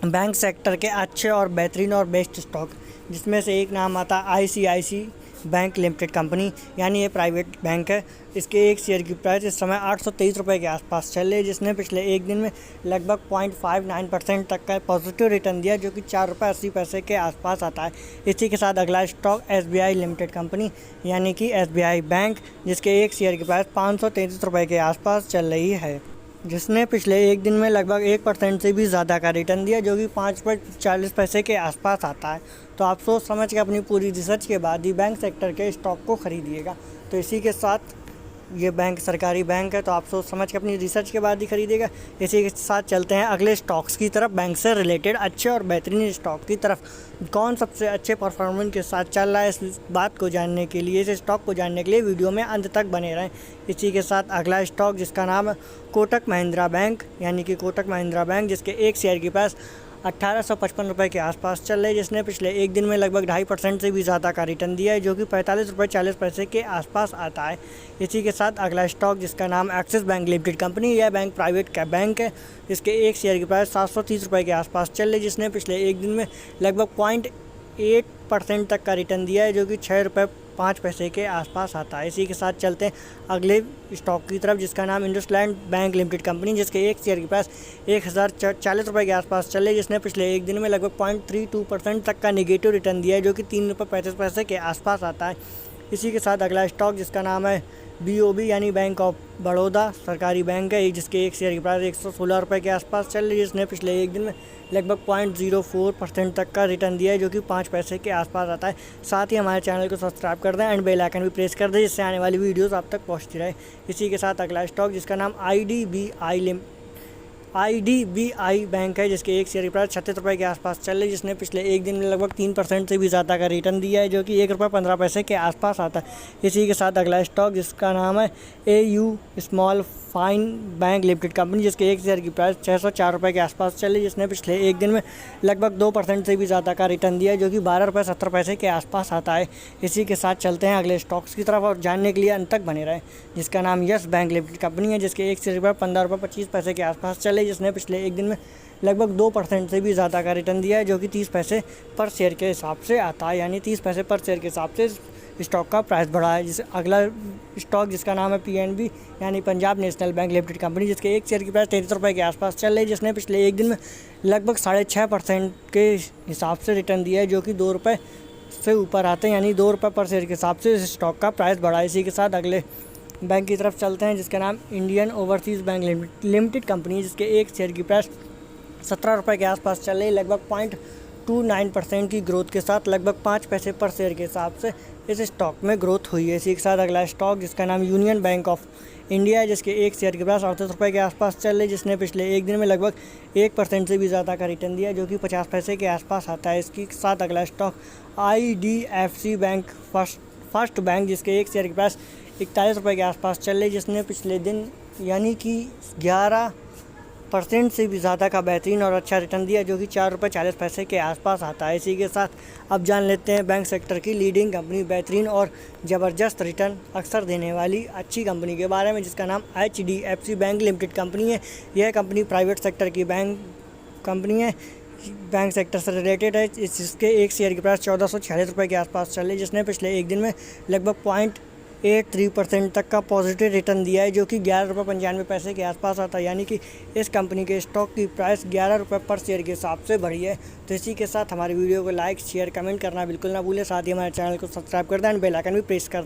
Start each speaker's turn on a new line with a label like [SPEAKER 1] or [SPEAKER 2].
[SPEAKER 1] Bank sector के अच्छे और बेहतरीन और बेस्ट स्टॉक, जिसमें से एक नाम आता है आईसीआईसी बैंक लिमिटेड कंपनी, यानी ये प्राइवेट बैंक है। इसके एक शेयर की प्राइस इस समय 823 रुपये के आसपास चल रही है, जिसने पिछले एक दिन में लगभग 0.59% तक का पॉजिटिव रिटर्न दिया, जो कि 4 रुपये 80 पैसे के आसपास आता है। इसी के साथ अगला स्टॉक एसबीआई लिमिटेड कंपनी, यानी कि एसबीआई बैंक, जिसके एक शेयर की प्राइस 533 रुपये के आसपास चल रही है, जिसने पिछले एक दिन में लगभग 1% से भी ज़्यादा का रिटर्न दिया, जो कि 5.40 पैसे के आसपास आता है। तो आप सोच समझ के अपनी पूरी रिसर्च के बाद ही बैंक सेक्टर के स्टॉक को खरीदिएगा। तो इसी के साथ ये बैंक सरकारी बैंक है, तो आप सोच समझ के अपनी रिसर्च के बाद ही खरीदेगा। इसी के साथ चलते हैं अगले स्टॉक्स की तरफ, बैंक से रिलेटेड अच्छे और बेहतरीन स्टॉक की तरफ। कौन सबसे अच्छे परफॉर्मेंस के साथ चल रहा है, इस बात को जानने के लिए, इस स्टॉक को जानने के लिए वीडियो में अंत तक बने रहें। इसी के साथ अगला स्टॉक, जिसका नाम है कोटक महिंद्रा बैंक, यानी कि कोटक महिंद्रा बैंक, जिसके एक शेयर की प्राइस 1855 रुपये के आसपास चल रही है, जिसने पिछले एक दिन में लगभग 2.5% से भी ज़्यादा का रिटर्न दिया है, जो कि 45 रुपये 40 पैसे के आसपास आता है। इसी के साथ अगला स्टॉक, जिसका नाम एक्सिस बैंक लिमिटेड कंपनी, यह बैंक प्राइवेट का बैंक है, जिसके एक शेयर की प्राइस 730 रुपये के आसपास चल रही है, जिसने पिछले एक दिन में लगभग 0.8% तक का रिटर्न दिया है, जो कि 6 रुपये 5 पैसे के आसपास आता है। इसी के साथ चलते हैं अगले स्टॉक की तरफ, जिसका नाम इंडसलैंड बैंक लिमिटेड कंपनी, जिसके एक शेयर की प्राइस 1040 रुपये के आसपास चल रही है, जिसने पिछले एक दिन में लगभग 0.32% तक का नेगेटिव रिटर्न दिया है, जो कि 3 रुपये 35 पैसे के आसपास आता है। इसी के साथ अगला स्टॉक, जिसका नाम है बीओबी, यानी बैंक ऑफ बड़ौदा, सरकारी बैंक है, जिसके एक शेयर की प्राइस 116 रुपये के आसपास चल रही है, जिसने पिछले एक दिन में लगभग 0.04% तक का रिटर्न दिया है, जो कि 5 पैसे के आसपास आता है। साथ ही हमारे चैनल को सब्सक्राइब कर दें एंड बेल आइकन भी प्रेस कर दें, जिससे आने वाली वीडियोस आप तक पहुंचती रहे। इसी के साथ अगला स्टॉक, जिसका नाम आईडीबीआई बैंक है, जिसके एक शेयर की प्राइस 36 रुपये के आसपास चल रही है, जिसने पिछले एक दिन में लगभग 3% से भी ज़्यादा का रिटर्न दिया है, जो कि 1 रुपये 15 पैसे के आसपास आता है। इसी के साथ अगला स्टॉक, जिसका नाम है AU small fine bank limited company, जिसके एक शेयर की प्राइस 604 रुपये के आसपास चल रही है, जिसने पिछले एक दिन में लगभग 2% से भी ज़्यादा का रिटर्न दिया है, जो कि 12 रुपये 70 पैसे के आसपास आता है। इसी के साथ चलते हैं अगले स्टॉक्स की तरफ, और जानने के लिए अंत तक बने रहें, जिसका नाम यस बैंक लिमिटेड कंपनी है, जिसके एक शेयर की प्राइस 15 रुपये 25 पैसे के आसपास चल रही है, जिसने पिछले एक दिन में लगभग 2% से भी ज़्यादा का रिटर्न दिया है, जो कि 30 पैसे पर शेयर के हिसाब से आता है, यानी 30 पैसे पर शेयर के हिसाब से स्टॉक का प्राइस बढ़ा है। जिस अगला स्टॉक, जिसका नाम है पीएनबी, यानी Punjab national bank limited company, जिसके एक शेयर की प्राइस 33 रुपये के आसपास चल रही है, जिसने पिछले एक दिन में लगभग 6.5% के हिसाब से रिटर्न दिया है, जो कि 2 रुपये से ऊपर आते हैं, यानी 2 रुपये पर शेयर के हिसाब से इस स्टॉक का प्राइस बढ़ा है। इसी के साथ अगले बैंक की तरफ चलते हैं, जिसका नाम Indian overseas bank limited company, जिसके एक शेयर की प्राइस 17 रुपये के आसपास चल रही है, लगभग 0.29% की ग्रोथ के साथ लगभग 5 पैसे पर शेयर के हिसाब से इस स्टॉक में ग्रोथ हुई है। इसी के साथ अगला स्टॉक, जिसका नाम यूनियन बैंक ऑफ इंडिया है, जिसके एक शेयर की प्राइस 38 रुपये के आसपास चल रही है, जिसने पिछले एक दिन में लगभग 1% से भी ज़्यादा का रिटर्न दिया, जो कि 50 पैसे के आसपास आता है। इसके साथ अगला stock IDFC bank first bank, जिसके एक शेयर की प्राइस 41 रुपये के आसपास चल रही है, जिसने पिछले दिन यानी कि 11% से भी ज़्यादा का बेहतरीन और अच्छा रिटर्न दिया, जो कि 4 रुपये 40 पैसे के आसपास आता है। इसी के साथ अब जान लेते हैं बैंक सेक्टर की लीडिंग कंपनी, बेहतरीन और ज़बरदस्त रिटर्न अक्सर देने वाली अच्छी कंपनी के बारे में, जिसका नाम HDFC बैंक लिमिटेड कंपनी है। यह कंपनी प्राइवेट सेक्टर की बैंक कंपनी है, बैंक सेक्टर से रिलेटेड है, जिसके एक शेयर की प्राइस 1446 रुपये के आसपास चल रही है, जिसने पिछले एक दिन में लगभग 0.83% तक का पॉजिटिव रिटर्न दिया है, जो कि 11 रुपये 95 पैसे के आसपास आता है, यानी कि इस कंपनी के स्टॉक की प्राइस 11 रुपये पर शेयर के हिसाब से बढ़ी है। तो इसी के साथ हमारी वीडियो को लाइक शेयर कमेंट करना बिल्कुल ना भूलें, साथ ही हमारे चैनल को सब्सक्राइब कर दें एंड बेल आइकन भी प्रेस कर दें।